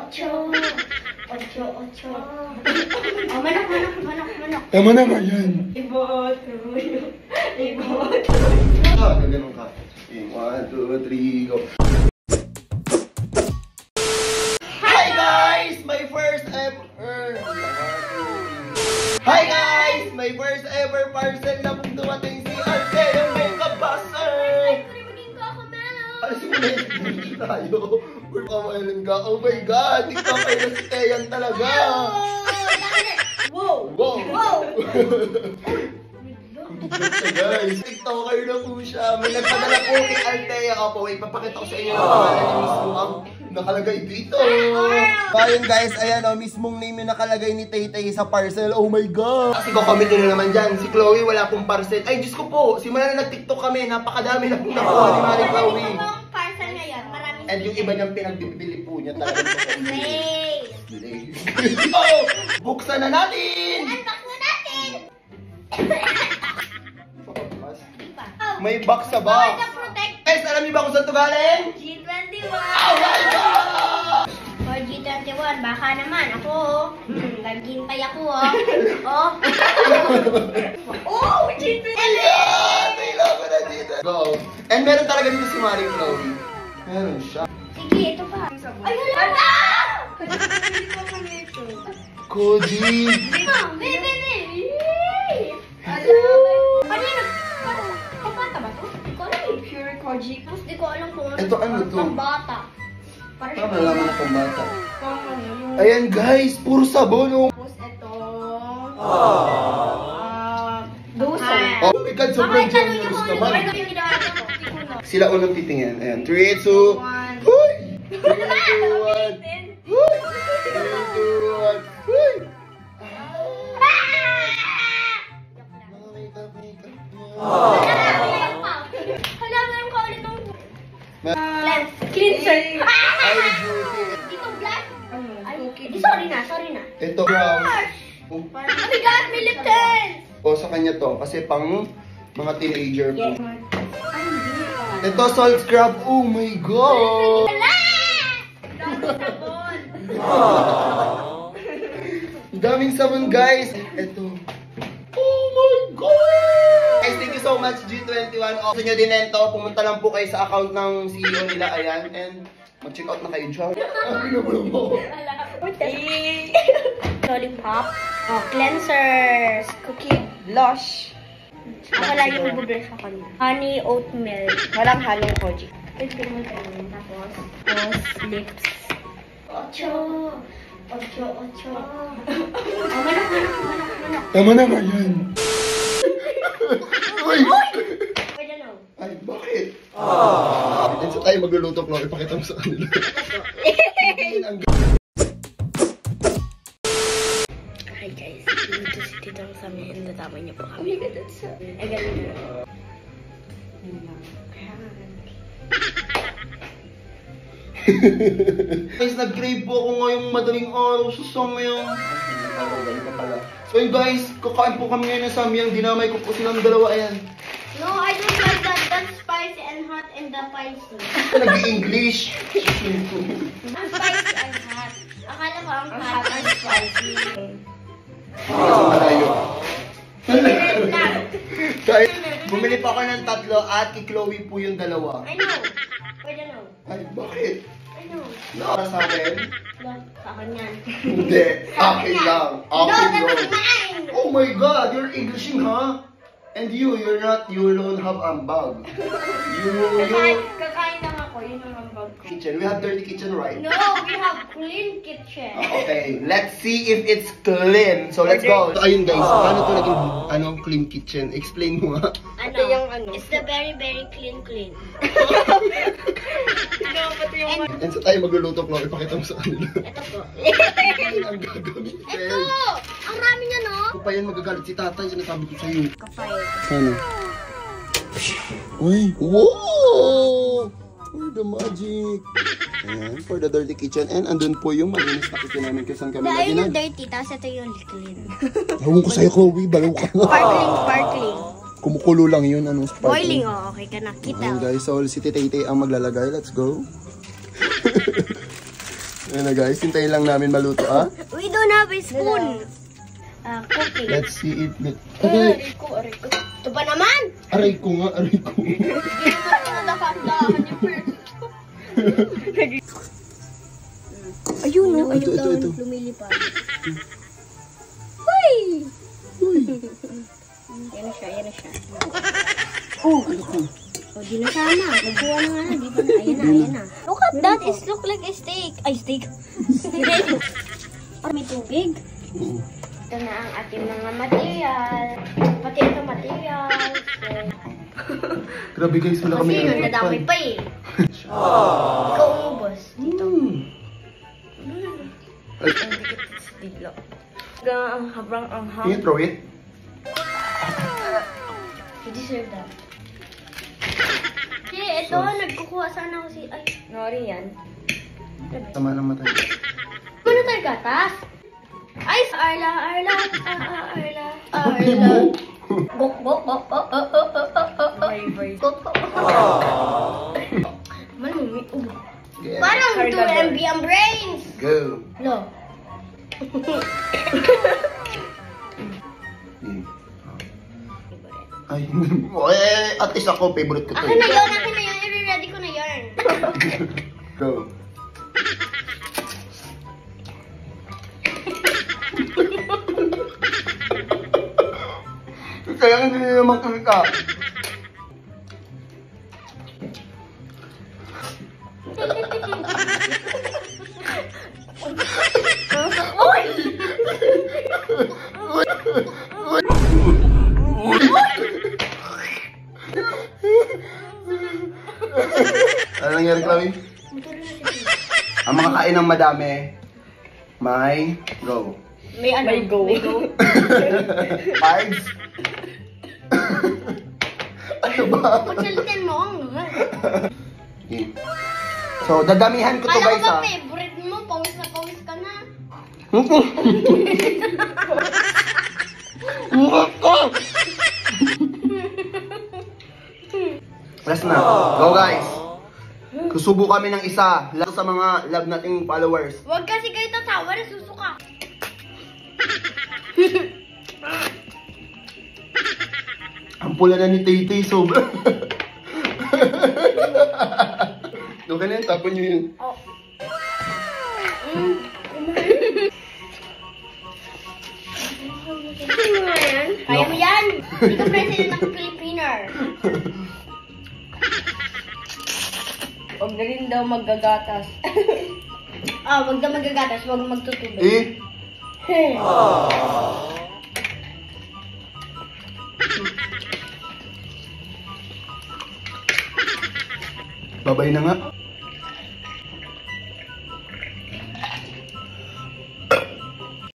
Ocho. Ocho, ocho. Oh, manok, manok, manok, manok. Tama na nga yan. Ibotuyo. Ibotuyo. Ganun ka. 1, 2, 3, go. Hi guys! My first ever... Hi guys! My first ever parcel na pong dumating si Arte, yung makeup buster! Kasi may tayo. We're kamailin ka. Oh my God! Di ka kayo na si Teyan talaga! Wow! Wow! Wow! Guys, TikToker na po siya. May nagpadala po kay Althea. Opo, wait, papakita ko sa inyo ang pangalan niya mismo ang nakalagay dito. Ayun guys, ayan o, mismong name yung nakalagay ni Tay-Tay sa parcel. Oh my God! Kasi kukomment nyo naman dyan, si Chloe wala pong parcel. Ay, Diyos ko po, simula na nag-TikTok kami, napakadami na pong nakuha ni Marie Chloe. Parcel ngayon, maraming. And yung iba niyang pinagbibili po niya talaga. Play! Oh, buksan na natin! Unbox na natin! May box sa box. Guys, alam niyo ba kung saan ito galing? G21! Oh my God! For G21, baka naman ako. Naghintay ako, oh. Oh! Oh! G21! Ayan! Nailan ko na dito. Go. And meron talaga dito si Marie Chloe. Meron siya. Sige, ito pa. Ay, hala! Koji. Baby! Kanina, pambata ba to? Di ko alam eh. Pure Koji. Tapos di ko alam kung Ito ano to? pambata. Tama naman akong bata. Ayan guys, puro sabon oh. Tapos ito. Oh my God, sobrang generous naman. Sila unang titingin. Ayan, 3, 2, 1. Huy! 3, 2, 1. Huy! 3, 2, 1. Huy! Hala, meron ka ulit ng cleanser. Ay, beauty. Dito black. Ay, sorry na. Ito, brown. Oh my God, may lip tint! O, sa kanya to. Kasi pang mga teenager po. Yes. Ito, salt scrub. Oh my God! Hala! Daming sabon. Ang daming sabon, guys. Ito. Oh my God! Guys, thank you so much, G21. Gusto nyo din nito, pumunta lang po kayo sa account ng CEO nila, ayan. And mag-check out na kayo dyan. Lollipop. Oh, cleansers. Cookie. Blush. Ako lagi mag-brush ako niya. Honey oat milk. Walang halong koji. Tapos, lips. Ocho. Ocho. Oh, manok. Tama na nga yan. Uy! Pwede na. Ay, bakit? Then sa tayo magluluto, Chloe, ipakita mo sa kanila. Hi guys, dito si Titang Sami, natama niyo po kami. Ay, ganun na. Guys, nag-crave po ako ngayong madaling araw sa samyang. So yun guys, kakain po kami ngayon ng samyang. Dinamay ko po silang dalawa, ayan. No, I don't like that. That's spicy and hot and the spicy. Nag-i-English. Ang spicy and hot. Akala ko ang hot and spicy. Malayo. Red lang. Guys, bumili pa ako ng 3 at kay Chloe po yung 2. I know. Pwede no. Ay, bakit? I know. Para sa akin? Sa akin yan. Hindi. Akin lang. No, Akin that's lang. mine. Oh my God, you're Englishing, huh? And you don't have ambag. Kakain lang ako. Yun ang ambag ko. Kitchen, we have dirty kitchen, right? No, we have clean kitchen. Okay, let's see if it's clean. So let's go. So, ayun guys, paano to naging clean kitchen? Explain mo nga. Ito yung it's the very clean. And sa tayo magluluto, Chloe, ipakita mo sa kanila. Ito po. Ang gagawin. Ito! Ang rami niya, no? Kung pa yan magagalit si tatay, sinasabi ko sa'yo. Kapay. Ano? Uy! Wow! For the magic! Ayan, for the dirty kitchen. And andun po yung malinis na kitchen namin kung saan kami lagi Ayun yung dirty, tapos ito yung clean. Ewan ko sa'yo, Chloe. Balaw ka na. Sparkling. Kumukulo lang yun. Anong Boiling, sparkling? oh. Okay ka na. Kita. Ayan guys, so si Tay-Tay ang maglalagay. Let's go. Ayan na guys, hintayin lang namin maluto ah. We don't have a spoon. Cookie. Let's see it. Okay. Aray ko. Ito pa naman? Aray ko nga, aray ko. Ayun, no? Ito, ito, ito. Lumilipad. Uy! Uy. Yan na siya, yan na siya. Oh, ano ko? O, di na sama. Magkuha na nga na. Di ba na? Ayan na, ayan na. Look at that. It look like a steak. Ay, steak. Steak. May tubig. Oo. Ito na ang ating mga material. Pati ito material. Grabe guys, wala kami Kasi yun, nadamay pa eh. Ikaw umubos. Dito. Ay, Ang dikit sa bigla. Ang habrang ang can you throw it? You deserve that. Kasi ito, nagkukuha sana ako si... Ay, nori yan. Tama ng mata. Ano tayo gatas? Ay, Arla, Arla, Arla, Hindi Arla. mo. Bok, bok, bok, bok, bok, bok, bok, bok, bok, bok, bok. Manumi, Yeah. Parang 2 MB ang brains. Go. No. Ay, at least ako, favorite ko to. Akin na yun, akin na yun. I-ready ko na yun. Go. Kaya hindi na naman kumika. Uy! Ano nangyari, Chloe? Ang mga kain ng madami, may go. May ano? May go. May go. Vibes? Ano ba? Pagsalitin mo ang naman. Okay. So, dadamihan ko to Kala ko guys ba ha. favorite mo? Pawis na pawis ka na. Last na. Go guys. Susubo kami ng isa. Lalo sa mga love nating followers. Huwag kasi kayo tatawa na susuka. Ang pula na ni Tay-Tay, sobra. Okay na yun, tapon nyo yun. Oh. Kaya mo yan? Hindi ka president ng Pilipino. Huwag na rin daw maggagatas. Wag na magagatas, wag magtutubig. Eh? Babay na nga.